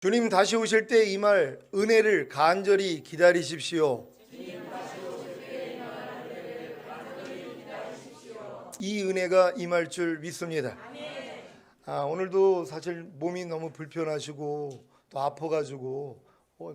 주님 다시 오실 때 이 말 은혜를 간절히 기다리십시오. 이 은혜가 임할 줄 믿습니다. 오늘도 사실 몸이 너무 불편하시고 또 아파가지고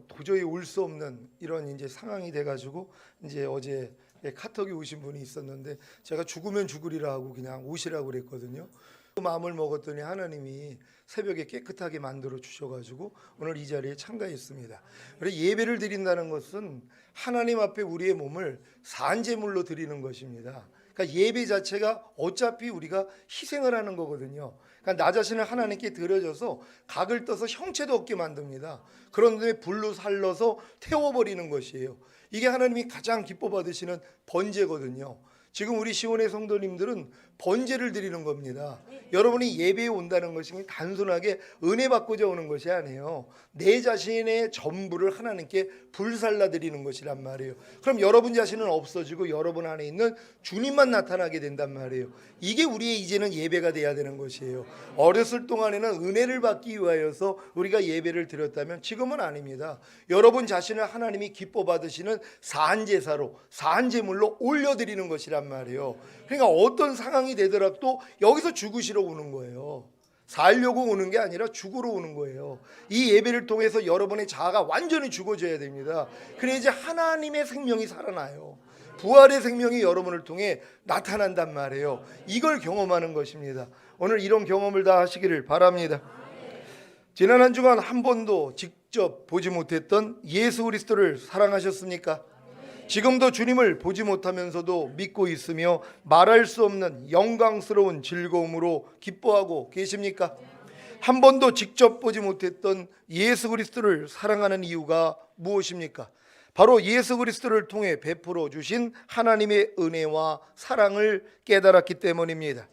도저히 올 수 없는 이런 이제 상황이 돼가지고 이제 어제 카톡이 오신 분이 있었는데 제가 죽으면 죽으리라 하고 그냥 오시라고 그랬거든요. 그 마음을 먹었더니 하나님이 새벽에 깨끗하게 만들어 주셔가지고 오늘 이 자리에 참가했습니다. 그래서 예배를 드린다는 것은 하나님 앞에 우리의 몸을 산제물로 드리는 것입니다. 그러니까 예배 자체가 어차피 우리가 희생을 하는 거거든요. 그러니까 나 자신을 하나님께 드려져서 각을 떠서 형체도 없게 만듭니다. 그런데 불로 살려서 태워버리는 것이에요. 이게 하나님이 가장 기뻐 받으시는 번제거든요. 지금 우리 시온의 성도님들은 번제를 드리는 겁니다. 여러분이 예배에 온다는 것이 단순하게 은혜 받고자 오는 것이 아니에요. 내 자신의 전부를 하나님께 불살라 드리는 것이란 말이에요. 그럼 여러분 자신은 없어지고 여러분 안에 있는 주님만 나타나게 된단 말이에요. 이게 우리의 이제는 예배가 돼야 되는 것이에요. 어렸을 동안에는 은혜를 받기 위하여서 우리가 예배를 드렸다면 지금은 아닙니다. 여러분 자신을 하나님이 기뻐 받으시는 산제사로 산제물로 올려드리는 것이란 말이에요. 그러니까 어떤 상황이 되더라도 여기서 죽으시러 오는 거예요. 살려고 오는 게 아니라 죽으러 오는 거예요. 이 예배를 통해서 여러분의 자아가 완전히 죽어져야 됩니다. 그래야 이제 하나님의 생명이 살아나요. 부활의 생명이 여러분을 통해 나타난단 말이에요. 이걸 경험하는 것입니다. 오늘 이런 경험을 다 하시기를 바랍니다. 지난 한 주간 한 번도 직접 보지 못했던 예수 그리스도를 사랑하셨습니까? 지금도 주님을 보지 못하면서도 믿고 있으며 말할 수 없는 영광스러운 즐거움으로 기뻐하고 계십니까? 한 번도 직접 보지 못했던 예수 그리스도를 사랑하는 이유가 무엇입니까? 바로 예수 그리스도를 통해 베풀어 주신 하나님의 은혜와 사랑을 깨달았기 때문입니다.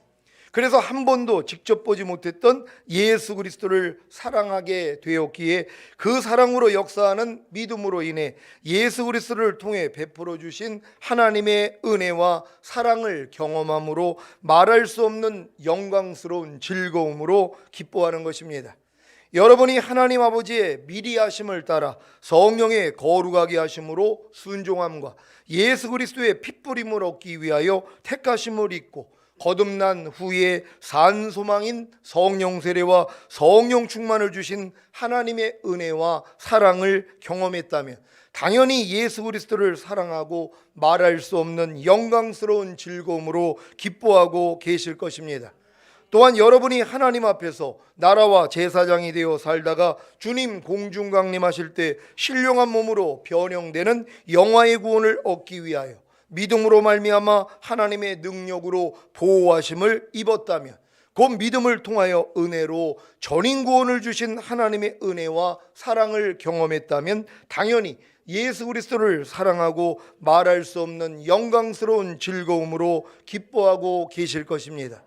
그래서 한 번도 직접 보지 못했던 예수 그리스도를 사랑하게 되었기에 그 사랑으로 역사하는 믿음으로 인해 예수 그리스도를 통해 베풀어 주신 하나님의 은혜와 사랑을 경험함으로 말할 수 없는 영광스러운 즐거움으로 기뻐하는 것입니다. 여러분이 하나님 아버지의 미리 하심을 따라 성령의 거룩하게 하심으로 순종함과 예수 그리스도의 핏부림을 얻기 위하여 택하심을 입고 거듭난 후에 산 소망인 성령 세례와 성령 충만을 주신 하나님의 은혜와 사랑을 경험했다면 당연히 예수 그리스도를 사랑하고 말할 수 없는 영광스러운 즐거움으로 기뻐하고 계실 것입니다. 또한 여러분이 하나님 앞에서 나라와 제사장이 되어 살다가 주님 공중 강림하실 때 신령한 몸으로 변형되는 영화의 구원을 얻기 위하여 믿음으로 말미암아 하나님의 능력으로 보호하심을 입었다면 그 믿음을 통하여 은혜로 전인 구원을 주신 하나님의 은혜와 사랑을 경험했다면 당연히 예수 그리스도를 사랑하고 말할 수 없는 영광스러운 즐거움으로 기뻐하고 계실 것입니다.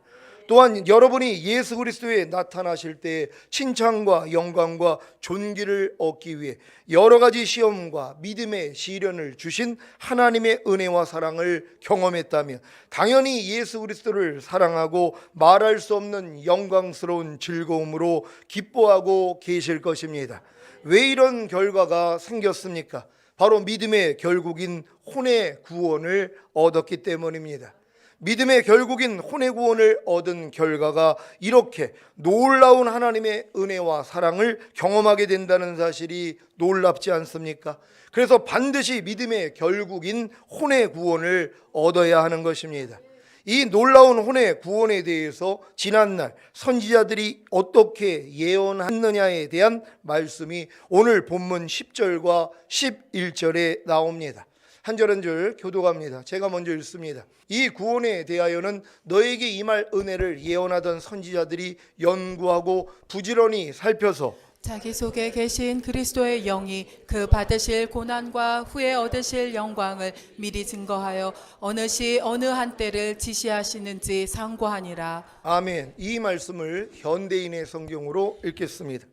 또한 여러분이 예수 그리스도에 나타나실 때 칭찬과 영광과 존귀를 얻기 위해 여러 가지 시험과 믿음의 시련을 주신 하나님의 은혜와 사랑을 경험했다면 당연히 예수 그리스도를 사랑하고 말할 수 없는 영광스러운 즐거움으로 기뻐하고 계실 것입니다. 왜 이런 결과가 생겼습니까? 바로 믿음의 결국인 혼의 구원을 얻었기 때문입니다. 믿음의 결국인 혼의 구원을 얻은 결과가 이렇게 놀라운 하나님의 은혜와 사랑을 경험하게 된다는 사실이 놀랍지 않습니까? 그래서 반드시 믿음의 결국인 혼의 구원을 얻어야 하는 것입니다. 이 놀라운 혼의 구원에 대해서 지난날 선지자들이 어떻게 예언했느냐에 대한 말씀이 오늘 본문 10절과 11절에 나옵니다. 한 절 한 절 교독합니다. 제가 먼저 읽습니다. 이 구원에 대하여는 너에게 임할 은혜를 예언하던 선지자들이 연구하고 부지런히 살펴서 자기 속에 계신 그리스도의 영이 그 받으실 고난과 후에 얻으실 영광을 미리 증거하여 어느 시 어느 한때를 지시하시는지 상고하니라. 아멘. 이 말씀을 현대인의 성경으로 읽겠습니다.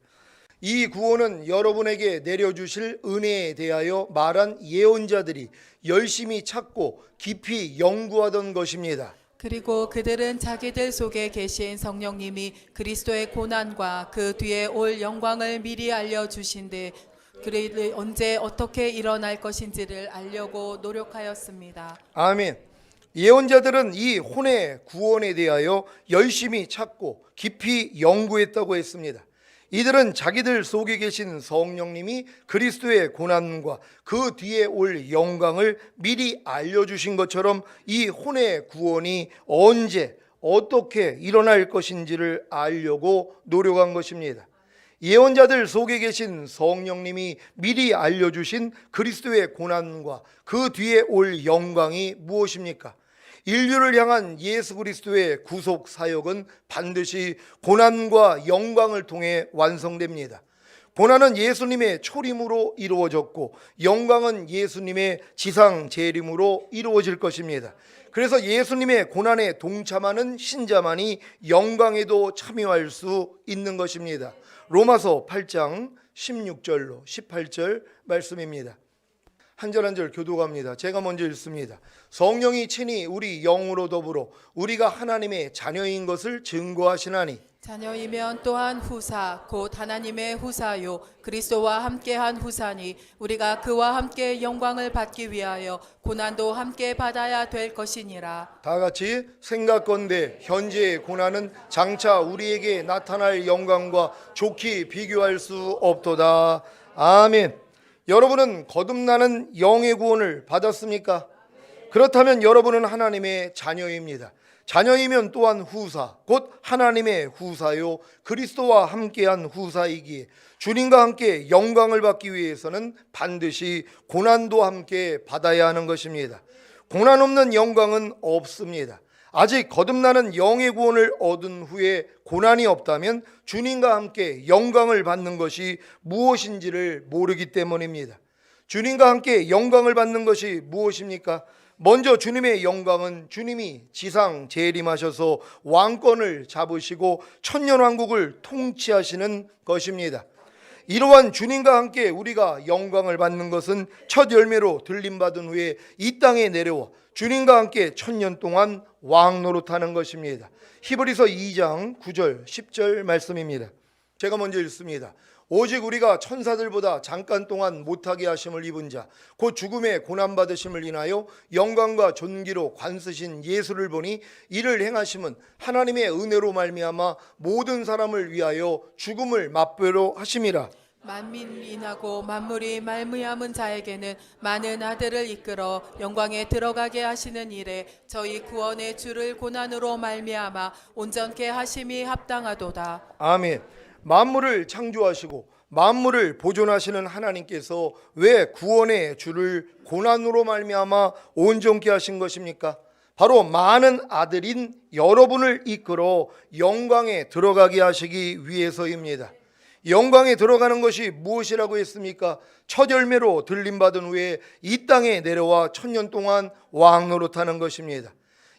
이 구원은 여러분에게 내려주실 은혜에 대하여 말한 예언자들이 열심히 찾고 깊이 연구하던 것입니다. 그리고 그들은 자기들 속에 계신 성령님이 그리스도의 고난과 그 뒤에 올 영광을 미리 알려주신데 그들이 언제 어떻게 일어날 것인지를 알려고 노력하였습니다. 아멘. 예언자들은 이 혼의 구원에 대하여 열심히 찾고 깊이 연구했다고 했습니다. 이들은 자기들 속에 계신 성령님이 그리스도의 고난과 그 뒤에 올 영광을 미리 알려주신 것처럼 이 혼의 구원이 언제 어떻게 일어날 것인지를 알려고 노력한 것입니다. 예언자들 속에 계신 성령님이 미리 알려주신 그리스도의 고난과 그 뒤에 올 영광이 무엇입니까? 인류를 향한 예수 그리스도의 구속 사역은 반드시 고난과 영광을 통해 완성됩니다. 고난은 예수님의 초림으로 이루어졌고 영광은 예수님의 지상 재림으로 이루어질 것입니다. 그래서 예수님의 고난에 동참하는 신자만이 영광에도 참여할 수 있는 것입니다. 로마서 8장 16절로 18절 말씀입니다. 한 절 한 절 교독합니다. 제가 먼저 읽습니다. 성령이 친히 우리 영으로 더불어 우리가 하나님의 자녀인 것을 증거하시나니 자녀이면 또한 후사 곧 하나님의 후사요 그리스도와 함께한 후사니 우리가 그와 함께 영광을 받기 위하여 고난도 함께 받아야 될 것이니라. 다 같이 생각건대 현재의 고난은 장차 우리에게 나타날 영광과 좋게 비교할 수 없도다. 아멘. 여러분은 거듭나는 영의 구원을 받았습니까? 그렇다면 여러분은 하나님의 자녀입니다. 자녀이면 또한 후사, 곧 하나님의 후사요 그리스도와 함께한 후사이기에 주님과 함께 영광을 받기 위해서는 반드시 고난도 함께 받아야 하는 것입니다. 고난 없는 영광은 없습니다. 아직 거듭나는 영의 구원을 얻은 후에 고난이 없다면 주님과 함께 영광을 받는 것이 무엇인지를 모르기 때문입니다. 주님과 함께 영광을 받는 것이 무엇입니까? 먼저 주님의 영광은 주님이 지상 재림하셔서 왕권을 잡으시고 천년왕국을 통치하시는 것입니다. 이러한 주님과 함께 우리가 영광을 받는 것은 첫 열매로 들림받은 후에 이 땅에 내려와 주님과 함께 천년 동안 왕 노릇하는 것입니다. 히브리서 2장 9절 10절 말씀입니다. 제가 먼저 읽습니다. 오직 우리가 천사들보다 잠깐 동안 못하게 하심을 입은 자 곧 죽음의 고난받으심을 인하여 영광과 존귀로 관쓰신 예수를 보니 이를 행하심은 하나님의 은혜로 말미암아 모든 사람을 위하여 죽음을 맛보려 하심이라. 만민이 인하고 만물이 말미암은 자에게는 많은 아들을 이끌어 영광에 들어가게 하시는 일에 저희 구원의 주를 고난으로 말미암아 온전케 하심이 합당하도다. 아멘. 만물을 창조하시고 만물을 보존하시는 하나님께서 왜 구원의 주를 고난으로 말미암아 온전케 하신 것입니까? 바로 많은 아들인 여러분을 이끌어 영광에 들어가게 하시기 위해서입니다. 영광에 들어가는 것이 무엇이라고 했습니까? 첫 열매로 들림받은 후에 이 땅에 내려와 천년 동안 왕 노릇하는 것입니다.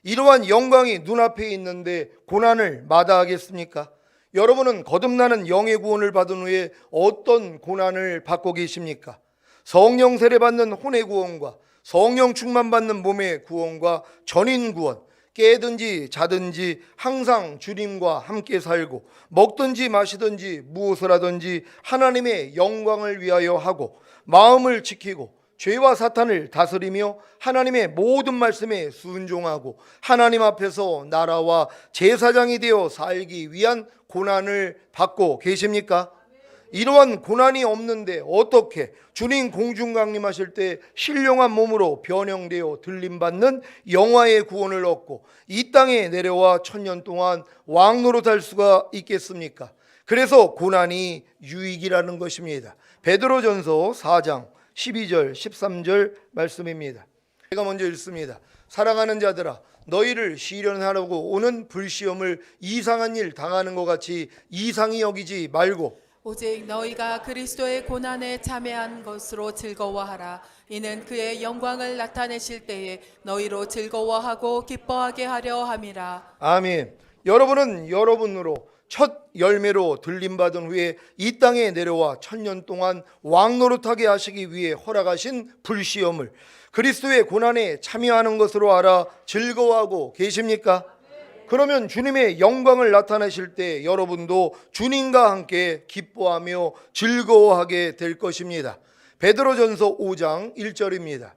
이러한 영광이 눈앞에 있는데 고난을 마다하겠습니까? 여러분은 거듭나는 영의 구원을 받은 후에 어떤 고난을 받고 계십니까? 성령 세례 받는 혼의 구원과 성령 충만 받는 몸의 구원과 전인 구원, 깨든지 자든지 항상 주님과 함께 살고 먹든지 마시든지 무엇을 하든지 하나님의 영광을 위하여 하고 마음을 지키고 죄와 사탄을 다스리며 하나님의 모든 말씀에 순종하고 하나님 앞에서 나라와 제사장이 되어 살기 위한 고난을 받고 계십니까? 이러한 고난이 없는데 어떻게 주님 공중 강림하실 때 신령한 몸으로 변형되어 들림받는 영화의 구원을 얻고 이 땅에 내려와 천년 동안 왕 노릇할 수가 있겠습니까? 그래서 고난이 유익이라는 것입니다. 베드로전서 4장 12절 13절 말씀입니다. 제가 먼저 읽습니다. 사랑하는 자들아 너희를 시련하려고 오는 불시험을 이상한 일 당하는 것 같이 이상히 여기지 말고 오직 너희가 그리스도의 고난에 참여한 것으로 즐거워하라. 이는 그의 영광을 나타내실 때에 너희로 즐거워하고 기뻐하게 하려 함이라. 아멘. 여러분은 여러분으로 첫 열매로 들림받은 후에 이 땅에 내려와 1000년 동안 왕노릇하게 하시기 위해 허락하신 불시험을 그리스도의 고난에 참여하는 것으로 알아 즐거워하고 계십니까? 그러면 주님의 영광을 나타내실 때 여러분도 주님과 함께 기뻐하며 즐거워하게 될 것입니다. 베드로전서 5장 1절입니다.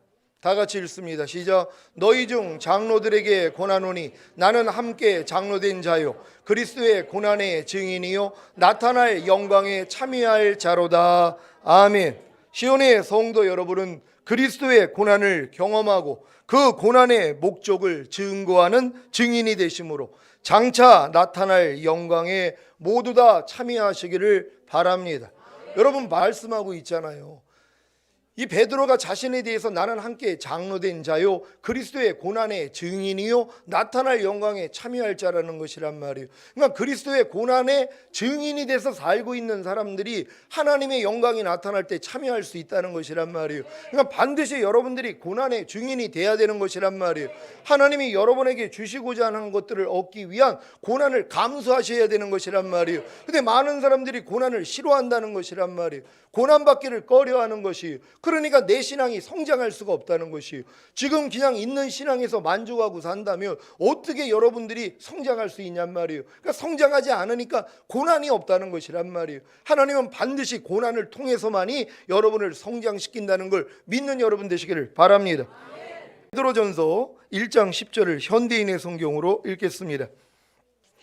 다 같이 읽습니다. 시작. 너희 중 장로들에게 권하노니 나는 함께 장로된 자요 그리스도의 고난의 증인이요 나타날 영광에 참여할 자로다. 아멘. 시온의 성도 여러분은 그리스도의 고난을 경험하고 그 고난의 목적을 증거하는 증인이 되심으로 장차 나타날 영광에 모두 다 참여하시기를 바랍니다. 여러분 말씀하고 있잖아요. 이 베드로가 자신에 대해서 나는 함께 장로된 자요 그리스도의 고난의 증인이요 나타날 영광에 참여할 자라는 것이란 말이에요. 그러니까 그리스도의 고난의 증인이 돼서 살고 있는 사람들이 하나님의 영광이 나타날 때 참여할 수 있다는 것이란 말이에요. 그러니까 반드시 여러분들이 고난의 증인이 돼야 되는 것이란 말이에요. 하나님이 여러분에게 주시고자 하는 것들을 얻기 위한 고난을 감수하셔야 되는 것이란 말이에요. 근데 많은 사람들이 고난을 싫어한다는 것이란 말이에요. 고난받기를 꺼려하는 것이에요. 그러니까 내 신앙이 성장할 수가 없다는 것이에요. 지금 그냥 있는 신앙에서 만족하고 산다면 어떻게 여러분들이 성장할 수 있냔 말이에요. 그러니까 성장하지 않으니까 고난이 없다는 것이란 말이에요. 하나님은 반드시 고난을 통해서만이 여러분을 성장시킨다는 걸 믿는 여러분 되시기를 바랍니다. 베드로전서 1장 10절을 현대인의 성경으로 읽겠습니다.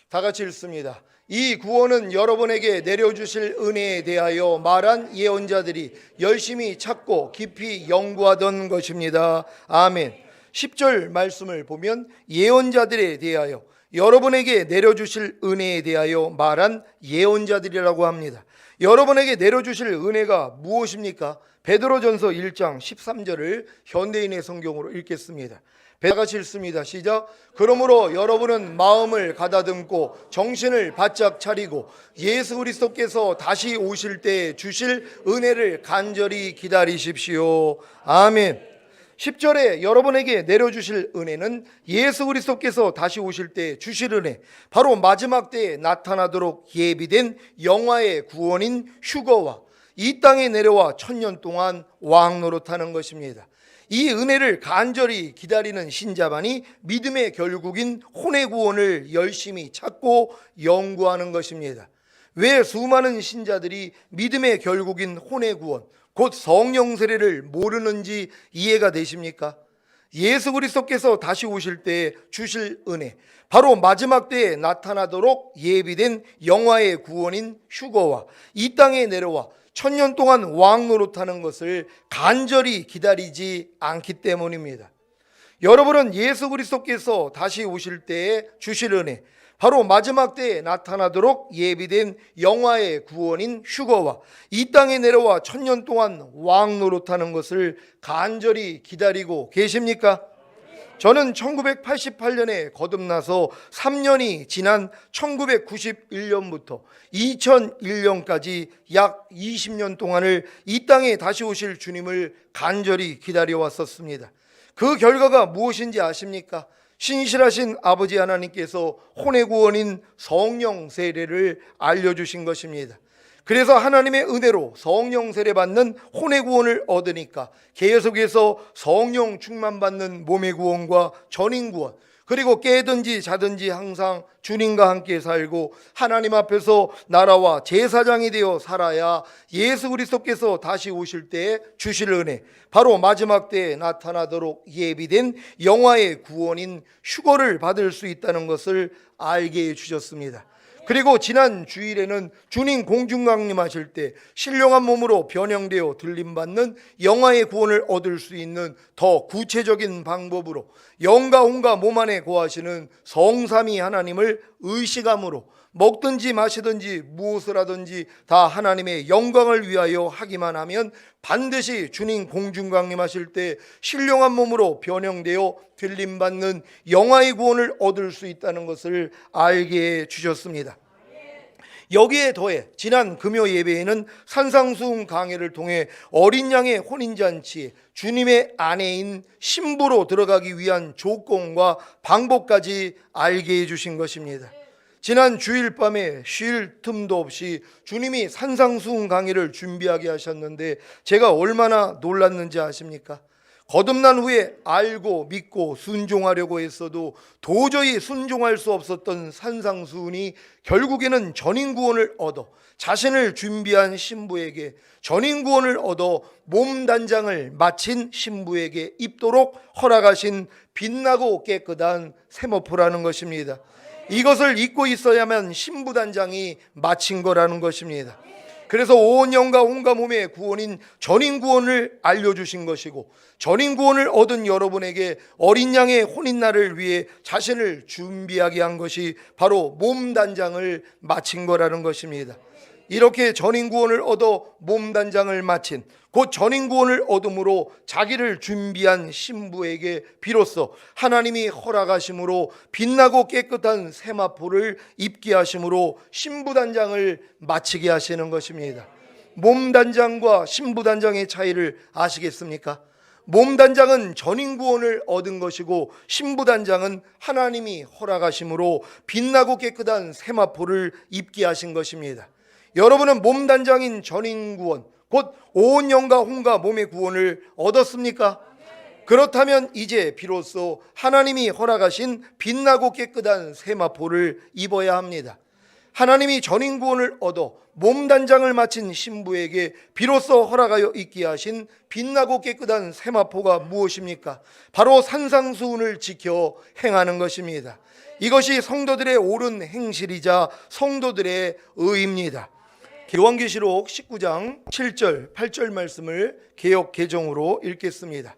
다 같이 읽습니다. 이 구원은 여러분에게 내려주실 은혜에 대하여 말한 예언자들이 열심히 찾고 깊이 연구하던 것입니다. 아멘. 10절 말씀을 보면 예언자들에 대하여 여러분에게 내려주실 은혜에 대하여 말한 예언자들이라고 합니다. 여러분에게 내려주실 은혜가 무엇입니까? 베드로전서 1장 13절을 현대인의 성경으로 읽겠습니다. 다 같이 읽습니다. 시작. 그러므로 여러분은 마음을 가다듬고 정신을 바짝 차리고 예수 그리스도께서 다시 오실 때 주실 은혜를 간절히 기다리십시오. 아멘. 10절에 여러분에게 내려주실 은혜는 예수 그리스도께서 다시 오실 때 주실 은혜, 바로 마지막 때에 나타나도록 예비된 영화의 구원인 휴거와 이 땅에 내려와 1000년 동안 왕노릇하는 것입니다. 이 은혜를 간절히 기다리는 신자만이 믿음의 결국인 혼의 구원을 열심히 찾고 연구하는 것입니다. 왜 수많은 신자들이 믿음의 결국인 혼의 구원, 곧 성령 세례를 모르는지 이해가 되십니까? 예수 그리스도께서 다시 오실 때 주실 은혜, 바로 마지막 때에 나타나도록 예비된 영화의 구원인 휴거와 이 땅에 내려와 1000년 동안 왕노릇하는 것을 간절히 기다리지 않기 때문입니다. 여러분은 예수 그리스도께서 다시 오실 때에 주실 은혜, 바로 마지막 때에 나타나도록 예비된 영화의 구원인 휴거와 이 땅에 내려와 1000년 동안 왕노릇하는 것을 간절히 기다리고 계십니까? 저는 1988년에 거듭나서 3년이 지난 1991년부터 2001년까지 약 20년 동안을 이 땅에 다시 오실 주님을 간절히 기다려왔었습니다. 그 결과가 무엇인지 아십니까? 신실하신 아버지 하나님께서 혼의 구원인 성령 세례를 알려주신 것입니다. 그래서 하나님의 은혜로 성령 세례 받는 혼의 구원을 얻으니까 계속해서 성령 충만 받는 몸의 구원과 전인 구원, 그리고 깨든지 자든지 항상 주님과 함께 살고 하나님 앞에서 나라와 제사장이 되어 살아야 예수 그리스도께서 다시 오실 때에 주실 은혜, 바로 마지막 때에 나타나도록 예비된 영화의 구원인 휴거를 받을 수 있다는 것을 알게 해주셨습니다. 그리고 지난 주일에는 주님 공중강림하실 때 신령한 몸으로 변형되어 들림받는 영화의 구원을 얻을 수 있는 더 구체적인 방법으로 영과 혼과 몸 안에 거하시는 성삼위 하나님을 의식함으로 먹든지 마시든지 무엇을 하든지 다 하나님의 영광을 위하여 하기만 하면 반드시 주님 공중강림하실 때 신령한 몸으로 변형되어 들림받는 영화의 구원을 얻을 수 있다는 것을 알게 해주셨습니다. 여기에 더해 지난 금요 예배에는 산상수훈 강해를 통해 어린 양의 혼인잔치에 주님의 아내인 신부로 들어가기 위한 조건과 방법까지 알게 해주신 것입니다. 지난 주일 밤에 쉴 틈도 없이 주님이 산상수훈 강의를 준비하게 하셨는데 제가 얼마나 놀랐는지 아십니까? 거듭난 후에 알고 믿고 순종하려고 했어도 도저히 순종할 수 없었던 산상수훈이 결국에는 전인구원을 얻어 자신을 준비한 신부에게 전인구원을 얻어 몸단장을 마친 신부에게 입도록 허락하신 빛나고 깨끗한 세마포라는 것입니다. 이것을 잊고 있어야만 신부단장이 마친 거라는 것입니다. 그래서 온 영과 온갖 몸의 구원인 전인구원을 알려주신 것이고 전인구원을 얻은 여러분에게 어린 양의 혼인날을 위해 자신을 준비하게 한 것이 바로 몸단장을 마친 거라는 것입니다. 이렇게 전인구원을 얻어 몸단장을 마친 곧 전인구원을 얻음으로 자기를 준비한 신부에게 비로소 하나님이 허락하심으로 빛나고 깨끗한 세마포를 입게 하심으로 신부단장을 마치게 하시는 것입니다. 몸단장과 신부단장의 차이를 아시겠습니까? 몸단장은 전인구원을 얻은 것이고 신부단장은 하나님이 허락하심으로 빛나고 깨끗한 세마포를 입게 하신 것입니다. 여러분은 몸단장인 전인구원 곧 온 영과 혼과 몸의 구원을 얻었습니까? 그렇다면 이제 비로소 하나님이 허락하신 빛나고 깨끗한 세마포를 입어야 합니다. 하나님이 전인구원을 얻어 몸단장을 마친 신부에게 비로소 허락하여 입게 하신 빛나고 깨끗한 세마포가 무엇입니까? 바로 산상수훈을 지켜 행하는 것입니다. 이것이 성도들의 옳은 행실이자 성도들의 의입니다. 요한계시록 19장 7절 8절 말씀을 개역 개정으로 읽겠습니다.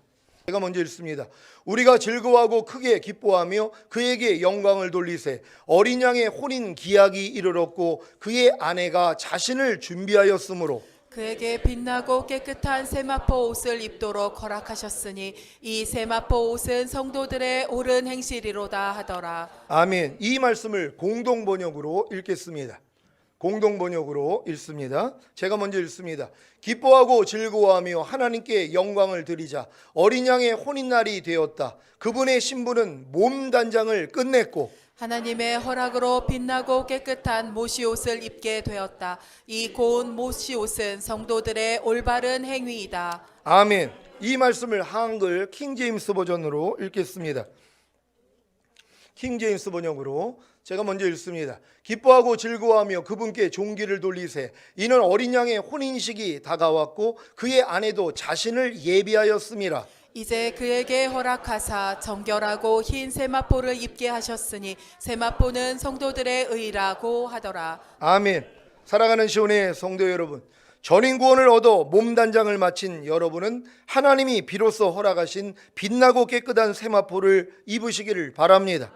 제가 먼저 읽습니다. 우리가 즐거워하고 크게 기뻐하며 그에게 영광을 돌리세 어린 양의 혼인 기약이 이르렀고 그의 아내가 자신을 준비하였으므로 그에게 빛나고 깨끗한 세마포 옷을 입도록 허락하셨으니 이 세마포 옷은 성도들의 옳은 행실이로다 하더라. 아멘. 이 말씀을 공동번역으로 읽겠습니다. 공동번역으로 읽습니다. 제가 먼저 읽습니다. 기뻐하고 즐거워하며 하나님께 영광을 드리자 어린 양의 혼인날이 되었다. 그분의 신부는 몸단장을 끝냈고 하나님의 허락으로 빛나고 깨끗한 모시옷을 입게 되었다. 이 고운 모시옷은 성도들의 올바른 행위이다. 아멘. 이 말씀을 한글 킹제임스 버전으로 읽겠습니다. 킹제임스 번역으로 제가 먼저 읽습니다. 기뻐하고 즐거워하며 그분께 존귀를 돌리세 이는 어린 양의 혼인식이 다가왔고 그의 아내도 자신을 예비하였음이라. 이제 그에게 허락하사 정결하고 흰 세마포를 입게 하셨으니 세마포는 성도들의 의라고 하더라. 아멘. 사랑하는 시온의 성도 여러분, 전인구원을 얻어 몸단장을 마친 여러분은 하나님이 비로소 허락하신 빛나고 깨끗한 세마포를 입으시기를 바랍니다.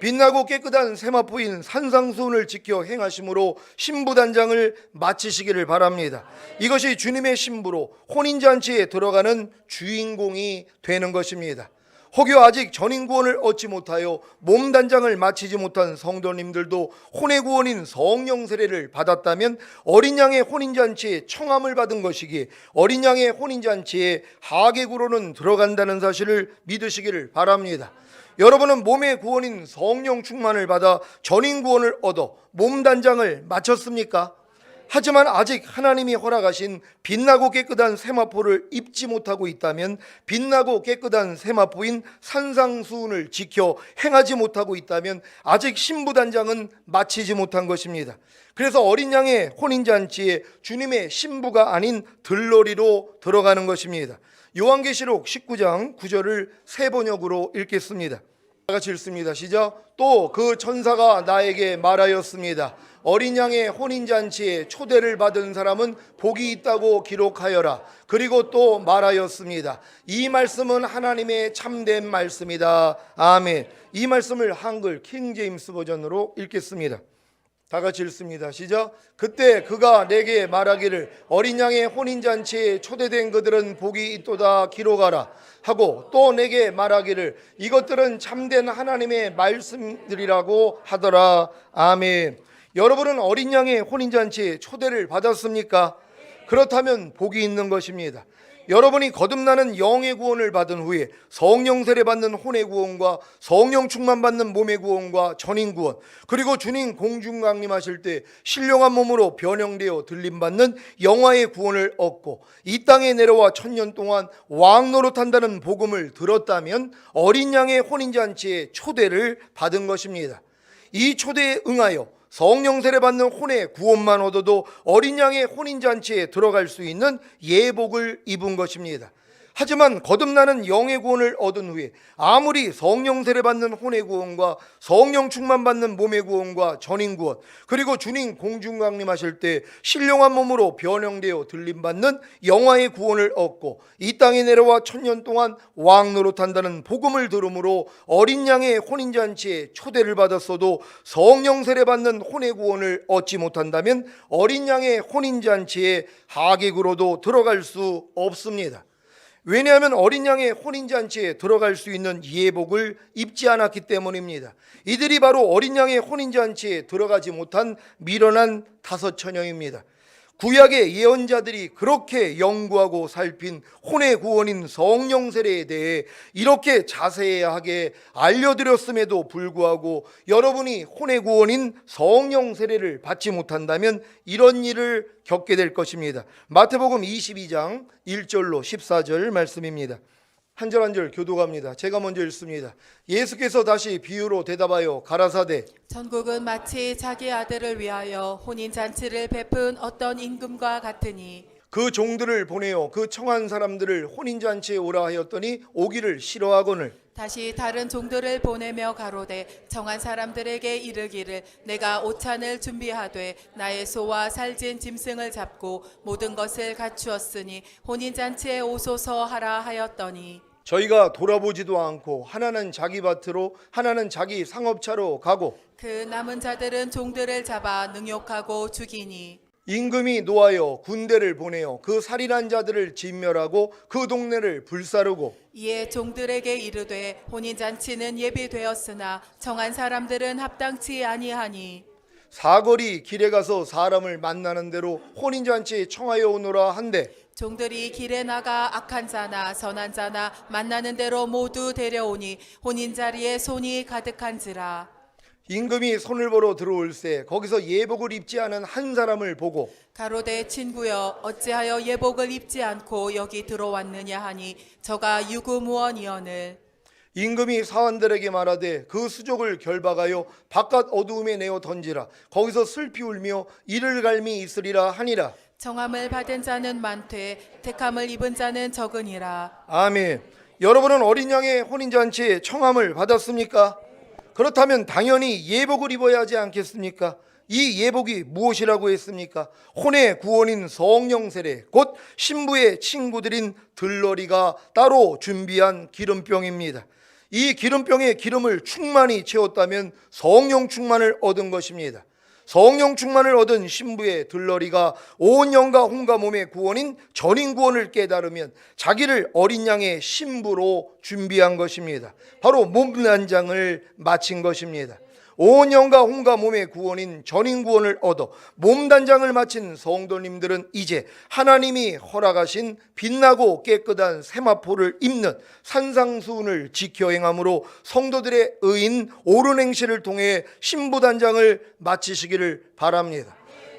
빛나고 깨끗한 세마포인 산상수훈을 지켜 행하심으로 신부단장을 마치시기를 바랍니다. 이것이 주님의 신부로 혼인잔치에 들어가는 주인공이 되는 것입니다. 혹여 아직 전인구원을 얻지 못하여 몸단장을 마치지 못한 성도님들도 혼의 구원인 성령 세례를 받았다면 어린 양의 혼인잔치에 청함을 받은 것이기에 어린 양의 혼인잔치에 하객으로는 들어간다는 사실을 믿으시기를 바랍니다. 여러분은 몸의 구원인 성령 충만을 받아 전인구원을 얻어 몸단장을 마쳤습니까? 하지만 아직 하나님이 허락하신 빛나고 깨끗한 세마포를 입지 못하고 있다면 빛나고 깨끗한 세마포인 산상수훈을 지켜 행하지 못하고 있다면 아직 신부단장은 마치지 못한 것입니다. 그래서 어린 양의 혼인잔치에 주님의 신부가 아닌 들러리로 들어가는 것입니다. 요한계시록 19장 9절을 세 번역으로 읽겠습니다. 다 같이 읽습니다. 시작. 또 그 천사가 나에게 말하였습니다. 어린 양의 혼인잔치에 초대를 받은 사람은 복이 있다고 기록하여라. 그리고 또 말하였습니다. 이 말씀은 하나님의 참된 말씀이다. 아멘. 이 말씀을 한글 킹제임스 버전으로 읽겠습니다. 다 같이 읽습니다. 시작. 그때 그가 내게 말하기를 어린 양의 혼인잔치에 초대된 그들은 복이 있도다 기록하라 하고 또 내게 말하기를 이것들은 참된 하나님의 말씀들이라고 하더라. 아멘. 여러분은 어린 양의 혼인잔치에 초대를 받았습니까? 그렇다면 복이 있는 것입니다. 여러분이 거듭나는 영의 구원을 받은 후에 성령 세례 받는 혼의 구원과 성령 충만 받는 몸의 구원과 전인 구원, 그리고 주님 공중 강림하실 때 신령한 몸으로 변형되어 들림 받는 영화의 구원을 얻고 이 땅에 내려와 1000년 동안 왕 노릇한다는 복음을 들었다면 어린 양의 혼인 잔치의 초대를 받은 것입니다. 이 초대에 응하여 성령 세례 받는 혼의 구원만 얻어도 어린 양의 혼인잔치에 들어갈 수 있는 예복을 입은 것입니다. 하지만 거듭나는 영의 구원을 얻은 후에 아무리 성령 세례 받는 혼의 구원과 성령 충만 받는 몸의 구원과 전인 구원, 그리고 주님 공중 강림하실 때 신령한 몸으로 변형되어 들림 받는 영화의 구원을 얻고 이 땅에 내려와 1000년 동안 왕 노릇한다는 복음을 들음으로 어린 양의 혼인잔치에 초대를 받았어도 성령 세례 받는 혼의 구원을 얻지 못한다면 어린 양의 혼인잔치에 하객으로도 들어갈 수 없습니다. 왜냐하면 어린 양의 혼인잔치에 들어갈 수 있는 예복을 입지 않았기 때문입니다. 이들이 바로 어린 양의 혼인잔치에 들어가지 못한 미련한 5처녀입니다. 구약의 예언자들이 그렇게 연구하고 살핀 혼의 구원인 성령 세례에 대해 이렇게 자세하게 알려드렸음에도 불구하고 여러분이 혼의 구원인 성령 세례를 받지 못한다면 이런 일을 겪게 될 것입니다. 마태복음 22장 1절로 14절 말씀입니다. 한 절 한 절 교독합니다. 제가 먼저 읽습니다. 예수께서 다시 비유로 대답하여 가라사대 천국은 마치 자기 아들을 위하여 혼인잔치를 베푼 어떤 임금과 같으니 그 종들을 보내어 그 청한 사람들을 혼인잔치에 오라 하였더니 오기를 싫어하거늘 다시 다른 종들을 보내며 가로되 정한 사람들에게 이르기를 내가 오찬을 준비하되 나의 소와 살진 짐승을 잡고 모든 것을 갖추었으니 혼인잔치에 오소서 하라 하였더니 저희가 돌아보지도 않고 하나는 자기 밭으로 하나는 자기 상업차로 가고 그 남은 자들은 종들을 잡아 능욕하고 죽이니 임금이 노하여 군대를 보내어 그 살인한 자들을 진멸하고 그 동네를 불사르고 이에 종들에게 이르되 혼인잔치는 예비되었으나 정한 사람들은 합당치 아니하니 사거리 길에 가서 사람을 만나는 대로 혼인잔치에 청하여 오노라 한데 종들이 길에 나가 악한 자나 선한 자나 만나는 대로 모두 데려오니 혼인 자리에 손이 가득한지라. 임금이 손을 벌어 들어올세 거기서 예복을 입지 않은 한 사람을 보고 가로되 친구여 어찌하여 예복을 입지 않고 여기 들어왔느냐 하니 저가 유구무원이거늘. 임금이 사환들에게 말하되 그 수족을 결박하여 바깥 어두움에 내어 던지라 거기서 슬피 울며 이를 갈미 있으리라 하니라. 정함을 받은 자는 많되 택함을 입은 자는 적으니라. 아멘. 여러분은 어린 양의 혼인잔치에 청함을 받았습니까? 그렇다면 당연히 예복을 입어야 하지 않겠습니까? 이 예복이 무엇이라고 했습니까? 혼의 구원인 성령 세례, 곧 신부의 친구들인 들러리가 따로 준비한 기름병입니다. 이 기름병에 기름을 충만히 채웠다면 성령 충만을 얻은 것입니다. 성령 충만을 얻은 신부의 들러리가 온 영과 혼과 몸의 구원인 전인 구원을 깨달으면 자기를 어린 양의 신부로 준비한 것입니다. 바로 몸단장을 마친 것입니다. 온 영과 혼과 몸의 구원인 전인 구원을 얻어 몸단장을 마친 성도님들은 이제 하나님이 허락하신 빛나고 깨끗한 세마포를 입는 산상수훈을 지켜 행함으로 성도들의 의인 옳은 행실을 통해 신부단장을 마치시기를 바랍니다.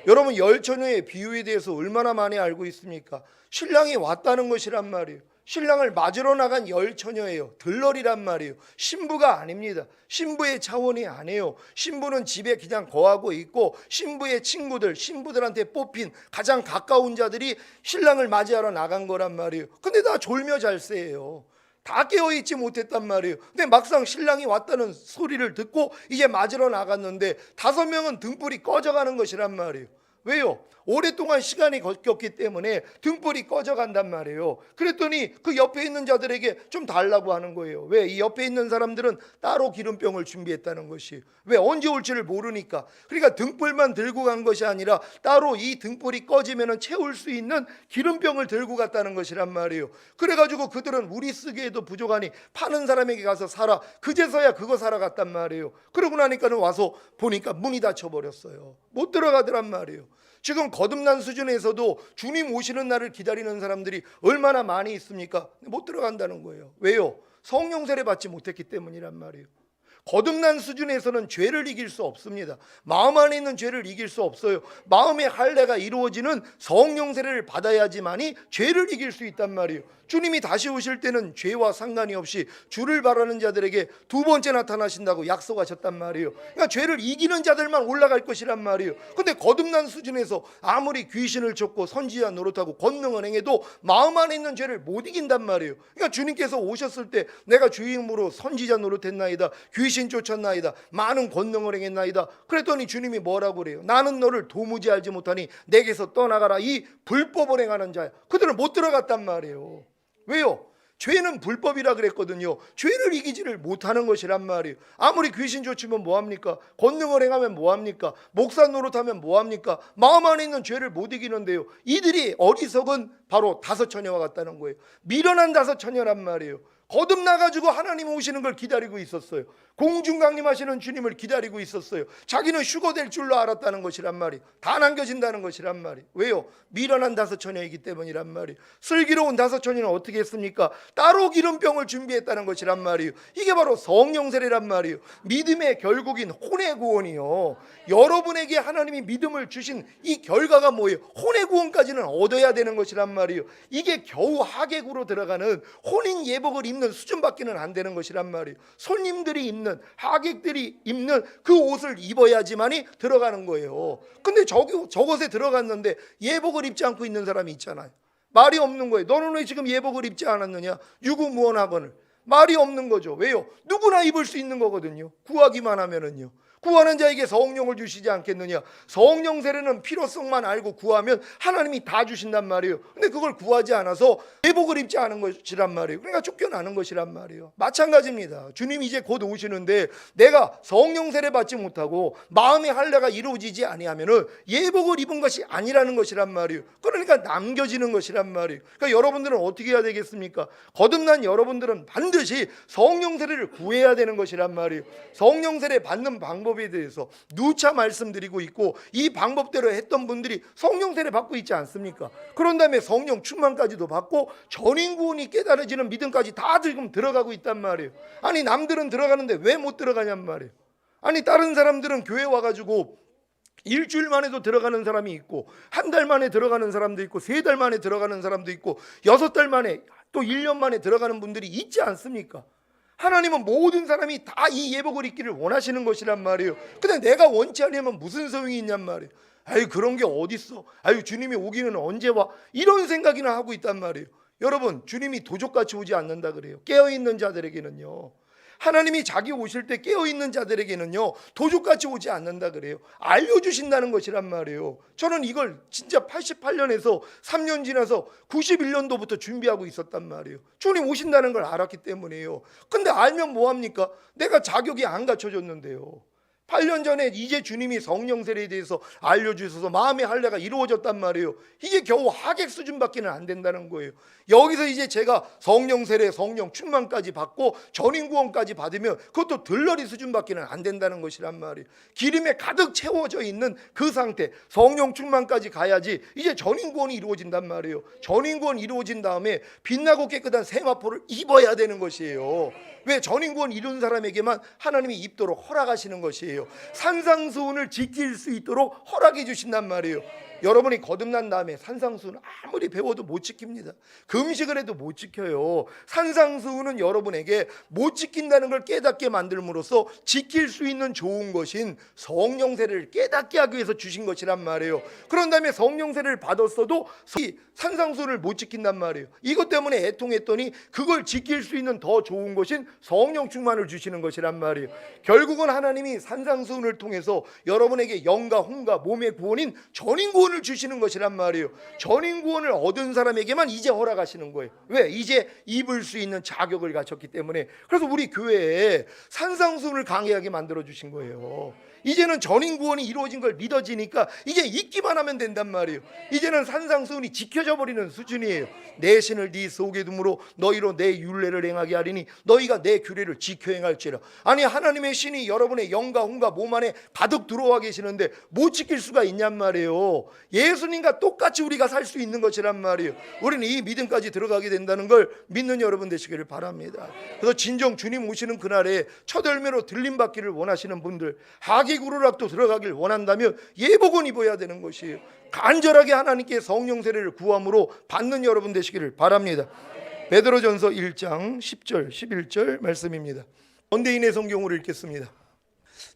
여러분 열처녀의 비유에 대해서 얼마나 많이 알고 있습니까? 신랑이 왔다는 것이란 말이에요. 신랑을 맞으러 나간 열처녀예요. 들러리란 말이에요. 신부가 아닙니다. 신부의 차원이 아니에요. 신부는 집에 그냥 거하고 있고 신부의 친구들, 신부들한테 뽑힌 가장 가까운 자들이 신랑을 맞이하러 나간 거란 말이에요. 근데 다 졸며 잘세예요. 다 깨어있지 못했단 말이에요. 근데 막상 신랑이 왔다는 소리를 듣고 이제 맞으러 나갔는데 5명은 등불이 꺼져가는 것이란 말이에요. 왜요? 오랫동안 시간이 겪었기 때문에 등불이 꺼져간단 말이에요. 그랬더니 그 옆에 있는 자들에게 좀 달라고 하는 거예요. 왜? 이 옆에 있는 사람들은 따로 기름병을 준비했다는 것이. 왜? 언제 올지를 모르니까. 그러니까 등불만 들고 간 것이 아니라 따로 이 등불이 꺼지면 채울 수 있는 기름병을 들고 갔다는 것이란 말이에요. 그래가지고 그들은 우리 쓰기에도 부족하니 파는 사람에게 가서 사라. 그제서야 그거 사러 갔단 말이에요. 그러고 나니까는 와서 보니까 문이 닫혀버렸어요. 못 들어가더란 말이에요. 지금 거듭난 수준에서도 주님 오시는 날을 기다리는 사람들이 얼마나 많이 있습니까? 못 들어간다는 거예요. 왜요? 성령 세례 받지 못했기 때문이란 말이에요. 거듭난 수준에서는 죄를 이길 수 없습니다. 마음 안에 있는 죄를 이길 수 없어요. 마음의 할례가 이루어지는 성령 세례를 받아야지만이 죄를 이길 수 있단 말이에요. 주님이 다시 오실 때는 죄와 상관이 없이 주를 바라는 자들에게 두 번째 나타나신다고 약속하셨단 말이에요. 그러니까 죄를 이기는 자들만 올라갈 것이란 말이에요. 근데 거듭난 수준에서 아무리 귀신을 쫓고 선지자 노릇하고 권능을 행해도 마음 안에 있는 죄를 못 이긴단 말이에요. 그러니까 주님께서 오셨을 때 내가 주의 이름으로 선지자 노릇했나이다, 귀신 쫓았나이다, 많은 권능을 행했나이다. 그랬더니 주님이 뭐라고 그래요? 나는 너를 도무지 알지 못하니 내게서 떠나가라, 이 불법을 행하는 자야. 그들은 못 들어갔단 말이에요. 왜요? 죄는 불법이라 그랬거든요. 죄를 이기지를 못하는 것이란 말이에요. 아무리 귀신 쫓으면 뭐합니까? 권능을 행하면 뭐합니까? 목사 노릇하면 뭐합니까? 마음 안에 있는 죄를 못 이기는데요. 이들이 어리석은 바로 다섯 처녀와 같다는 거예요. 미련한 다섯 처녀란 말이에요. 거듭나가지고 하나님 오시는 걸 기다리고 있었어요. 공중강림하시는 주님을 기다리고 있었어요. 자기는 휴거 될 줄로 알았다는 것이란 말이에요. 다 남겨진다는 것이란 말이에요. 왜요? 미련한 다섯 처녀이기 때문이란 말이에요. 슬기로운 다섯 처녀는 어떻게 했습니까? 따로 기름병을 준비했다는 것이란 말이에요. 이게 바로 성령 세례란 말이에요. 믿음의 결국인 혼의 구원이요. 여러분에게 하나님이 믿음을 주신 이 결과가 뭐예요? 혼의 구원까지는 얻어야 되는 것이란 말이에요. 이게 겨우 하객으로 들어가는 혼인 예복을 입는 수준밖에는 안 되는 것이란 말이에요. 손님들이 입는, 하객들이 입는 그 옷을 입어야지만이 들어가는 거예요. 근데 저것에 들어갔는데 예복을 입지 않고 있는 사람이 있잖아요. 말이 없는 거예요. 너는 왜 지금 예복을 입지 않았느냐? 유구무원하거늘. 말이 없는 거죠. 왜요? 누구나 입을 수 있는 거거든요. 구하기만 하면은요. 구하는 자에게 성령을 주시지 않겠느냐? 성령 세례는 필요성만 알고 구하면 하나님이 다 주신단 말이에요. 근데 그걸 구하지 않아서 예복을 입지 않은 것이란 말이에요. 그러니까 쫓겨나는 것이란 말이에요. 마찬가지입니다. 주님이 이제 곧 오시는데 내가 성령 세례 받지 못하고 마음의 할례가 이루어지지 아니하면은 예복을 입은 것이 아니라는 것이란 말이에요. 그러니까 남겨지는 것이란 말이에요. 그러니까 여러분들은 어떻게 해야 되겠습니까? 거듭난 여러분들은 반드시 성령 세례를 구해야 되는 것이란 말이에요. 성령 세례 받는 방법에 대해서 누차 말씀드리고 있고, 이 방법대로 했던 분들이 성령 세례 받고 있지 않습니까? 그런 다음에 성령 충만까지도 받고 전인 구원이 깨달아지는 믿음까지 다 지금 들어가고 있단 말이에요. 아니 남들은 들어가는데 왜 못 들어가냔 말이에요. 아니 다른 사람들은 교회 와가지고 일주일 만에도 들어가는 사람이 있고, 한 달 만에 들어가는 사람도 있고, 3달 만에 들어가는 사람도 있고, 6달 만에, 또 1년 만에 들어가는 분들이 있지 않습니까? 하나님은 모든 사람이 다 이 예복을 입기를 원하시는 것이란 말이에요. 근데 내가 원치 않으면 무슨 소용이 있냔 말이에요. 아유 그런 게 어딨어, 아유 주님이 오기는 언제 와, 이런 생각이나 하고 있단 말이에요. 여러분, 주님이 도적같이 오지 않는다 그래요. 깨어있는 자들에게는요. 하나님이 자기 오실 때 깨어있는 자들에게는요 도적같이 오지 않는다 그래요. 알려주신다는 것이란 말이에요. 저는 이걸 진짜 88년에서 3년 지나서 91년도부터 준비하고 있었단 말이에요. 주님 오신다는 걸 알았기 때문이에요. 근데 알면 뭐합니까? 내가 자격이 안 갖춰졌는데요. 8년 전에 이제 주님이 성령 세례에 대해서 알려주셔서 마음의 할례가 이루어졌단 말이에요. 이게 겨우 하객 수준밖에는 안 된다는 거예요. 여기서 이제 제가 성령 세례, 성령 충만까지 받고 전인 구원까지 받으면 그것도 들러리 수준밖에는 안 된다는 것이란 말이에요. 기름에 가득 채워져 있는 그 상태, 성령 충만까지 가야지 이제 전인 구원이 이루어진단 말이에요. 전인 구원 이루어진 다음에 빛나고 깨끗한 세마포를 입어야 되는 것이에요. 왜? 전인 구원 이룬 사람에게만 하나님이 입도록 허락하시는 것이에요. 산상수훈을 지킬 수 있도록 허락해 주신단 말이에요. 여러분이 거듭난 다음에 산상수훈 아무리 배워도 못 지킵니다. 금식을 해도 못 지켜요. 산상수훈은 여러분에게 못 지킨다는 걸 깨닫게 만들므로써 지킬 수 있는 좋은 것인 성령 세례를 깨닫게 하기 위해서 주신 것이란 말이에요. 그런 다음에 성령 세례를 받았어도 산상수훈을 못 지킨단 말이에요. 이것 때문에 애통했더니 그걸 지킬 수 있는 더 좋은 것인 성령 충만을 주시는 것이란 말이에요. 결국은 하나님이 산상수훈을 통해서 여러분에게 영과 혼과 몸의 구원인 전인 구원을 주시는 것이란 말이에요. 전인 구원을 얻은 사람에게만 이제 허락하시는 거예요. 왜? 이제 입을 수 있는 자격을 갖췄기 때문에. 그래서 우리 교회에 산상수훈을 강의하게 만들어 주신 거예요. 이제는 전인 구원이 이루어진 걸 믿어지니까 이제 잊기만 하면 된단 말이에요. 이제는 산상수훈이 지켜져 버리는 수준이에요. 내 신을 네 속에 둠으로 너희로 내 율례를 행하게 하리니 너희가 내 규례를 지켜 행할지라. 아니, 하나님의 신이 여러분의 영과 혼과 몸 안에 가득 들어와 계시는데 못 지킬 수가 있냔 말이에요. 예수님과 똑같이 우리가 살 수 있는 것이란 말이에요. 우리는 이 믿음까지 들어가게 된다는 걸 믿는 여러분 되시기를 바랍니다. 그래서 진정 주님 오시는 그날에 첫 열매로 들림받기를 원하시는 분들, 하기구루락도 들어가길 원한다면 예복은 입어야 되는 것이에요. 간절하게 하나님께 성령 세례를 구함으로 받는 여러분 되시기를 바랍니다. 베드로전서 1장 10절 11절 말씀입니다. 원대인의 성경으로 읽겠습니다.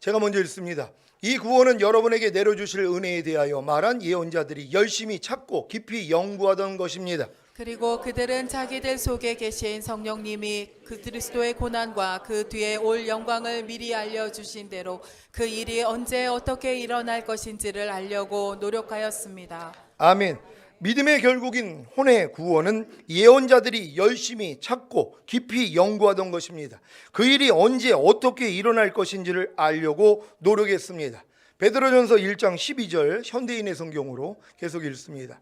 제가 먼저 읽습니다. 이 구원은 여러분에게 내려주실 은혜에 대하여 말한 예언자들이 열심히 찾고 깊이 연구하던 것입니다. 그리고 그들은 자기들 속에 계신 성령님이 그 그리스도의 고난과 그 뒤에 올 영광을 미리 알려주신 대로 그 일이 언제 어떻게 일어날 것인지를 알려고 노력하였습니다. 아멘. 믿음의 결국인 혼의 구원은 예언자들이 열심히 찾고 깊이 연구하던 것입니다. 그 일이 언제 어떻게 일어날 것인지를 알려고 노력했습니다. 베드로전서 1장 12절 현대인의 성경으로 계속 읽습니다.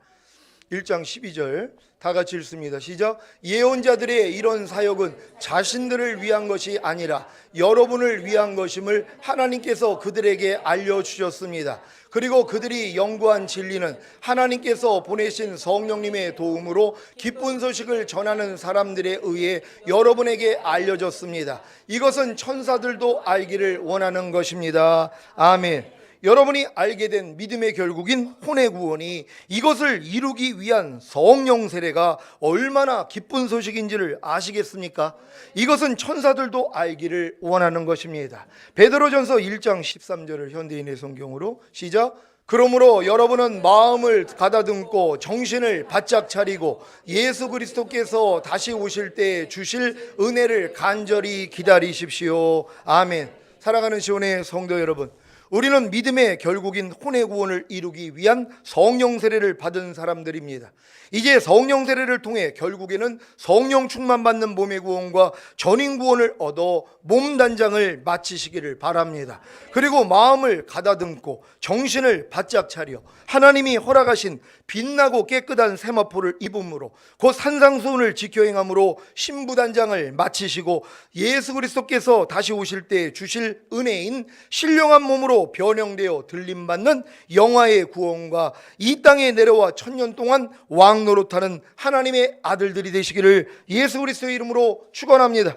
1장 12절 다 같이 읽습니다. 시작. 예언자들의 이런 사역은 자신들을 위한 것이 아니라 여러분을 위한 것임을 하나님께서 그들에게 알려주셨습니다. 그리고 그들이 연구한 진리는 하나님께서 보내신 성령님의 도움으로 기쁜 소식을 전하는 사람들에 의해 여러분에게 알려졌습니다. 이것은 천사들도 알기를 원하는 것입니다. 아멘. 여러분이 알게 된 믿음의 결국인 혼의 구원이 이것을 이루기 위한 성령 세례가 얼마나 기쁜 소식인지를 아시겠습니까? 이것은 천사들도 알기를 원하는 것입니다. 베드로전서 1장 13절을 현대인의 성경으로 시작. 그러므로 여러분은 마음을 가다듬고 정신을 바짝 차리고 예수 그리스도께서 다시 오실 때 주실 은혜를 간절히 기다리십시오. 아멘. 사랑하는 시온의 성도 여러분, 우리는 믿음의 결국인 혼의 구원을 이루기 위한 성령 세례를 받은 사람들입니다. 이제 성령 세례를 통해 결국에는 성령 충만 받는 몸의 구원과 전인 구원을 얻어 몸 단장을 마치시기를 바랍니다. 그리고 마음을 가다듬고 정신을 바짝 차려 하나님이 허락하신 빛나고 깨끗한 세마포를 입음으로 곧 산상수훈을 지켜 행함으로 신부 단장을 마치시고 예수 그리스도께서 다시 오실 때 주실 은혜인 신령한 몸으로 변형되어 들림받는 영화의 구원과 이 땅에 내려와 1000년 동안 왕 노릇하는 하나님의 아들들이 되시기를 예수 그리스도의 이름으로 축원합니다.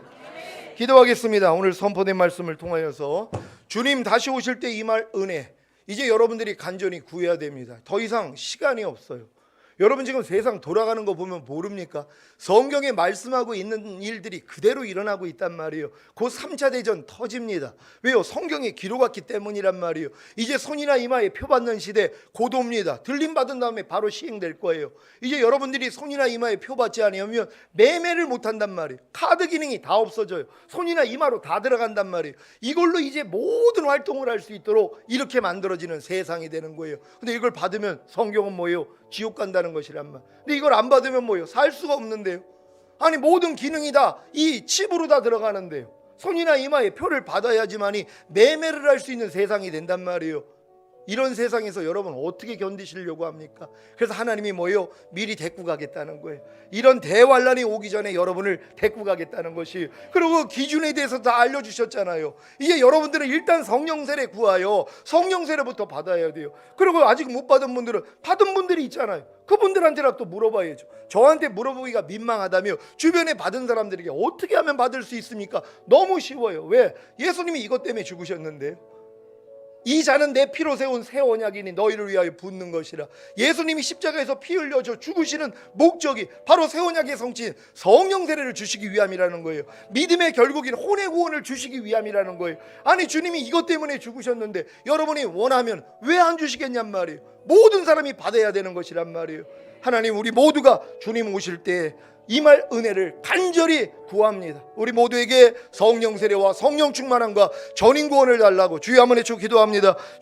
기도하겠습니다. 오늘 선포된 말씀을 통하여서 주님 다시 오실 때 임할 은혜, 이제 여러분들이 간절히 구해야 됩니다. 더 이상 시간이 없어요. 여러분 지금 세상 돌아가는 거 보면 모릅니까? 성경에 말씀하고 있는 일들이 그대로 일어나고 있단 말이에요. 곧 3차 대전 터집니다. 왜요? 성경에 기록했기 때문이란 말이에요. 이제 손이나 이마에 표받는 시대 곧 옵니다. 들림받은 다음에 바로 시행될 거예요. 이제 여러분들이 손이나 이마에 표받지 않으면 매매를 못한단 말이에요. 카드 기능이 다 없어져요. 손이나 이마로 다 들어간단 말이에요. 이걸로 이제 모든 활동을 할 수 있도록 이렇게 만들어지는 세상이 되는 거예요. 근데 이걸 받으면 성경은 뭐예요? 지옥 간다는 것이란 말. 근데 이걸 안 받으면 뭐예요? 살 수가 없는데요. 아니 모든 기능이 다 이 칩으로 다 들어가는데요. 손이나 이마에 표를 받아야지만이 매매를 할 수 있는 세상이 된단 말이에요. 이런 세상에서 여러분 어떻게 견디시려고 합니까? 그래서 하나님이 뭐예요? 미리 데리고 가겠다는 거예요. 이런 대환란이 오기 전에 여러분을 데리고 가겠다는 것이에요. 그리고 기준에 대해서 다 알려주셨잖아요. 이제 여러분들은 일단 성령 세례 구하여 성령 세례부터 받아야 돼요. 그리고 아직 못 받은 분들은 받은 분들이 있잖아요. 그분들한테라도 물어봐야죠. 저한테 물어보기가 민망하다며 주변에 받은 사람들에게 어떻게 하면 받을 수 있습니까? 너무 쉬워요. 왜? 예수님이 이것 때문에 죽으셨는데요. 이 잔은 내 피로 세운 새 언약이니 너희를 위하여 붓는 것이라. 예수님이 십자가에서 피 흘려줘 죽으시는 목적이 바로 새 언약의 성취인 성령 세례를 주시기 위함이라는 거예요. 믿음의 결국인 혼의 구원을 주시기 위함이라는 거예요. 아니 주님이 이것 때문에 죽으셨는데 여러분이 원하면 왜 안 주시겠냔 말이에요. 모든 사람이 받아야 되는 것이란 말이에요. 하나님, 우리 모두가 주님 오실 때 임할 은혜를 간절히 구합니다. 우리 모두에게 성령 세례와 성령 충만함과 전인 구원을 달라고 주여 한번 외쳐 기도합니다.